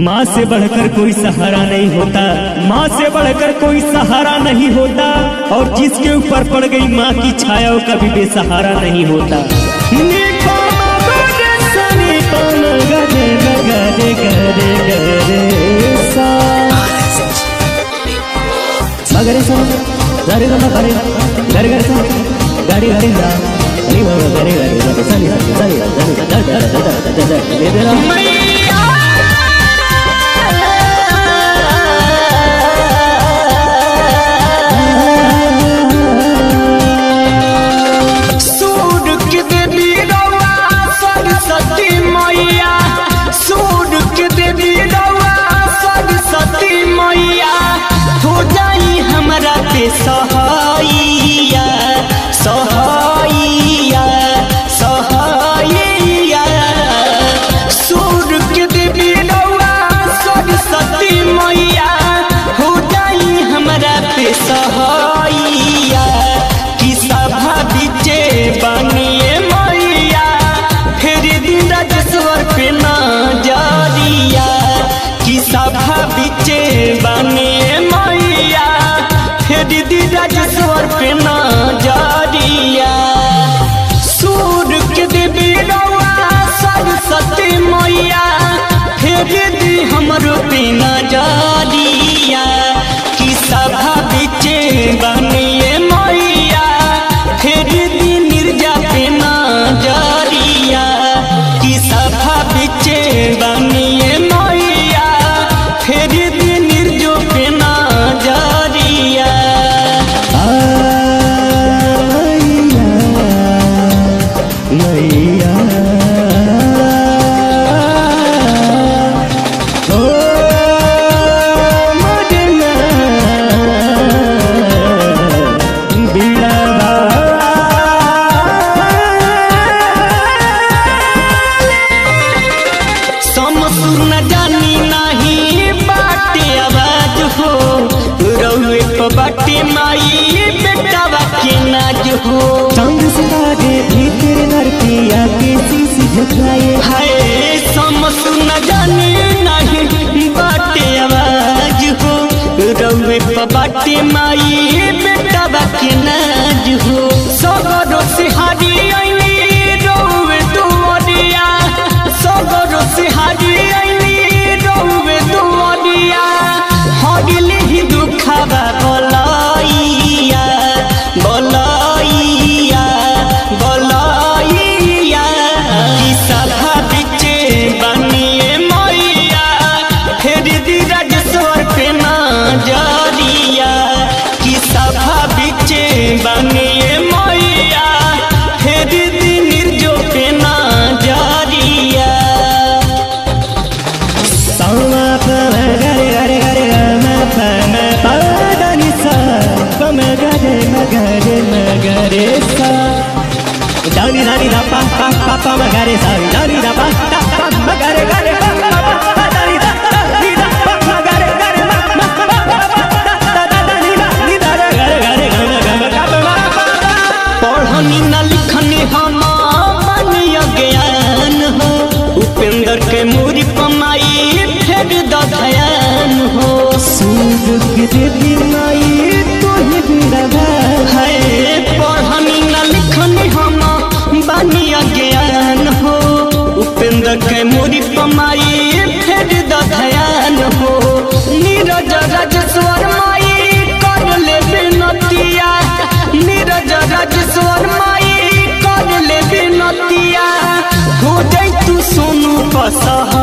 माँ से बढ़कर कोई सहारा नहीं होता, माँ से बढ़कर कोई सहारा नहीं होता, और जिसके ऊपर पड़ गई माँ की छाया वो कभी बेसहारा नहीं होता। सहाइया सहाइया सहाइया सूर्य के देवी रउआ सरस्वती मैया हो जाई हमरा पे सहाइया कि सभा बीचे बनिए मैया फिर दिन राजेश्वर पे नजरिया कि सभा बीचे बनिए मैया दीदी राजेश्वर पे नजरिया सूर्य के देवी रउआ सरस्वती मैया फिर दी हमरो पे नजरिया कि सभा बीचे बनिए मैया फिर दी निर्जा पे नजरिया कि सभा बीचे बनिए मैया फिर दी निर्जो पे नजरिया। बाटे माई बेटावा के नाज हो चांद सितारे भीतर धरतिया के शीश झुकाए हाय समसु न जाने नहीं बाटे आवाज हो रउए बाटे माई बेटावा के नाज हो सगरो से हारी आईनी रउए दुआरिया सगरो से हारी आईनी रउए दुआरिया हरिले ही दुखावा बोलाइया बोलाइया बोलाइया कि सभा बीचे बनिए मैया फिर दी राजेश्वर पे नजरिया कि सभा बीचे बनिए मैया फिर दी निर्जो पे नजरिया। दानी दानी दा पा पा पा पा मगरे सा दानी दा पा पा पा मगरे गरे दानी दा दानी दा मगरे गरे दानी दा नी दा गरे गरे गरे पढ़नी न लिखनी हम बनिया ज्ञान हो उपेंद्र के मूरी पमाई फेर दयान हो सूर्य के देवी माई तो ही बिरवा है पढ़नी न लिखनी हम बनिया ज्ञान हो उपेंद्र के मूरी पमाई फेर दयान हो नीरज राजेश्वर माई कर ले बिनतिया नीरज राजेश्वर माई कर ले बिनतिया हो जाई तू सोनू पसहा